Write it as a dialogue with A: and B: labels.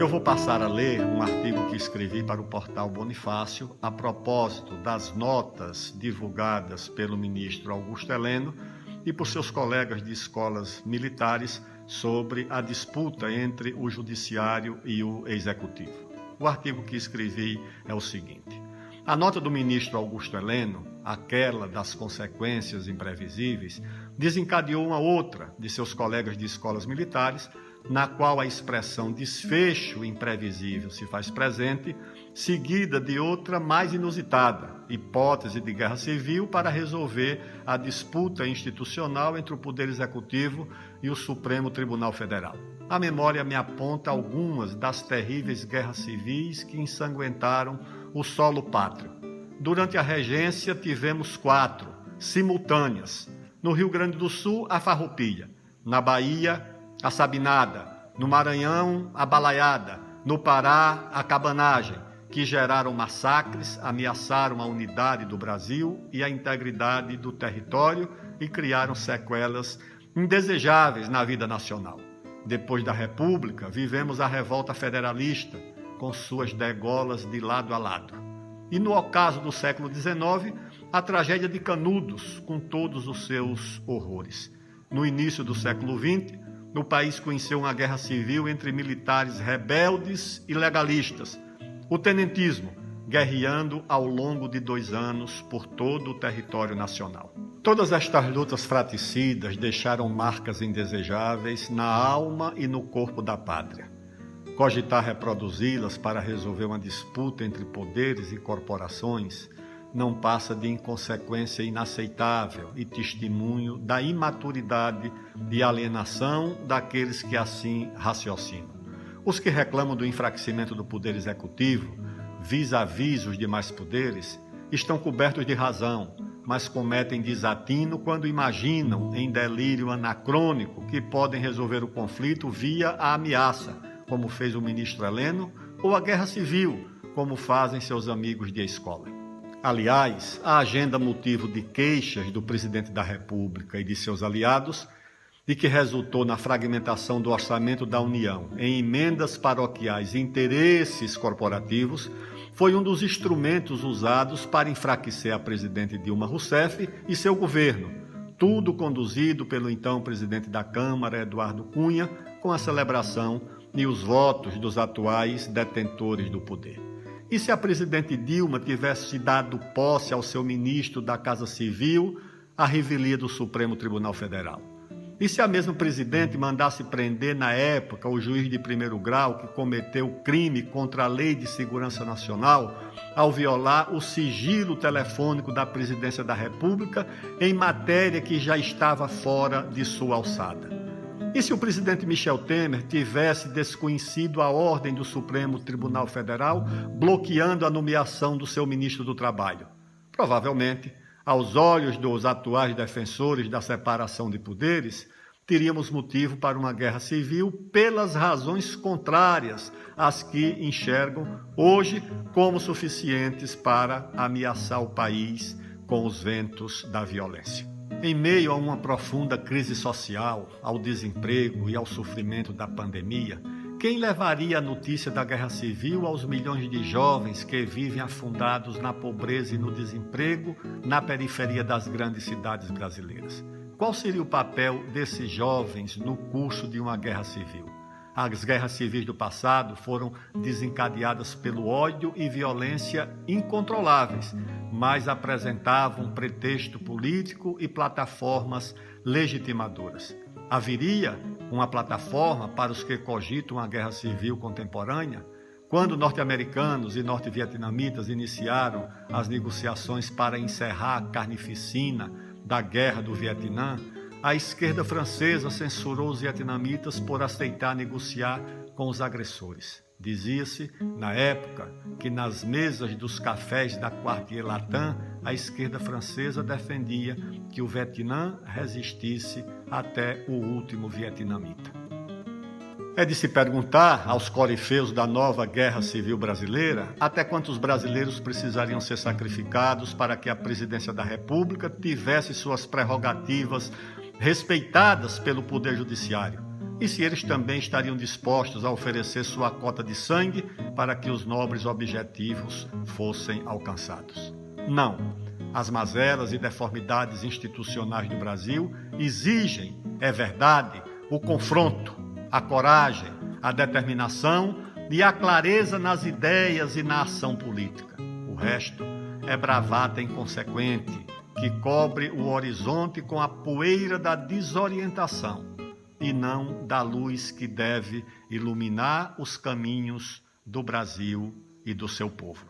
A: vou passar a ler um artigo que escrevi para o portal Bonifácio a propósito das notas divulgadas pelo ministro Augusto Heleno e por seus colegas de escolas militares sobre a disputa entre o judiciário e o executivo. O artigo que escrevi é o seguinte: a nota do ministro Augusto Heleno, aquela das consequências imprevisíveis, desencadeou uma outra de seus colegas de escolas militares, na qual a expressão desfecho imprevisível se faz presente, seguida de outra mais inusitada, hipótese de guerra civil para resolver a disputa institucional entre o Poder Executivo e o Supremo Tribunal Federal. A memória me aponta algumas das terríveis guerras civis que ensanguentaram o solo pátrio. Durante a regência tivemos 4, simultâneas. No Rio Grande do Sul, a farroupilha. Na Bahia, a sabinada. No Maranhão, a balaiada. No Pará, a cabanagem, que geraram massacres, ameaçaram a unidade do Brasil e a integridade do território e criaram sequelas indesejáveis na vida nacional. Depois da República, vivemos a revolta federalista, com suas degolas de lado a lado. E no ocaso do século XIX, a tragédia de Canudos, com todos os seus horrores. No início do século XX, o país conheceu uma guerra civil entre militares rebeldes e legalistas, o tenentismo, guerreando ao longo de 2 anos por todo o território nacional. Todas estas lutas fratricidas deixaram marcas indesejáveis na alma e no corpo da pátria. Cogitar reproduzi-las para resolver uma disputa entre poderes e corporações não passa de inconsequência inaceitável e testemunho da imaturidade e alienação daqueles que assim raciocinam. Os que reclamam do enfraquecimento do poder executivo, vis-à-vis os demais poderes, estão cobertos de razão, mas cometem desatino quando imaginam, em delírio anacrônico, que podem resolver o conflito via a ameaça, como fez o ministro Heleno, ou a guerra civil, como fazem seus amigos de escola. Aliás, a agenda motivo de queixas do presidente da República e de seus aliados, e que resultou na fragmentação do orçamento da União em emendas paroquiais e interesses corporativos, foi um dos instrumentos usados para enfraquecer a presidente Dilma Rousseff e seu governo, tudo conduzido pelo então presidente da Câmara, Eduardo Cunha, com a celebração e os votos dos atuais detentores do poder. E se a presidente Dilma tivesse dado posse ao seu ministro da Casa Civil, a revelia do Supremo Tribunal Federal? E se a mesma presidente mandasse prender na época o juiz de primeiro grau que cometeu crime contra a Lei de Segurança Nacional ao violar o sigilo telefônico da Presidência da República em matéria que já estava fora de sua alçada? E se o presidente Michel Temer tivesse desconhecido a ordem do Supremo Tribunal Federal, bloqueando a nomeação do seu ministro do Trabalho? Provavelmente, aos olhos dos atuais defensores da separação de poderes, teríamos motivo para uma guerra civil pelas razões contrárias às que enxergam hoje como suficientes para ameaçar o país com os ventos da violência. Em meio a uma profunda crise social, ao desemprego e ao sofrimento da pandemia, quem levaria a notícia da guerra civil aos milhões de jovens que vivem afundados na pobreza e no desemprego na periferia das grandes cidades brasileiras? Qual seria o papel desses jovens no curso de uma guerra civil? As guerras civis do passado foram desencadeadas pelo ódio e violência incontroláveis, mas apresentavam pretexto político e plataformas legitimadoras. Haveria uma plataforma para os que cogitam a guerra civil contemporânea? Quando norte-americanos e norte-vietnamitas iniciaram as negociações para encerrar a carnificina da Guerra do Vietnã, a esquerda francesa censurou os vietnamitas por aceitar negociar com os agressores. Dizia-se, na época, que nas mesas dos cafés da Quartier Latin, a esquerda francesa defendia que o Vietnã resistisse até o último vietnamita. É de se perguntar aos corifeus da nova guerra civil brasileira até quantos brasileiros precisariam ser sacrificados para que a presidência da República tivesse suas prerrogativas respeitadas pelo Poder Judiciário. e se eles também estariam dispostos a oferecer sua cota de sangue para que os nobres objetivos fossem alcançados. Não. As mazelas e deformidades institucionais do Brasil exigem, é verdade, o confronto, a coragem, a determinação e a clareza nas ideias e na ação política. O resto é bravata inconsequente, que cobre o horizonte com a poeira da desorientação e não da luz que deve iluminar os caminhos do Brasil e do seu povo.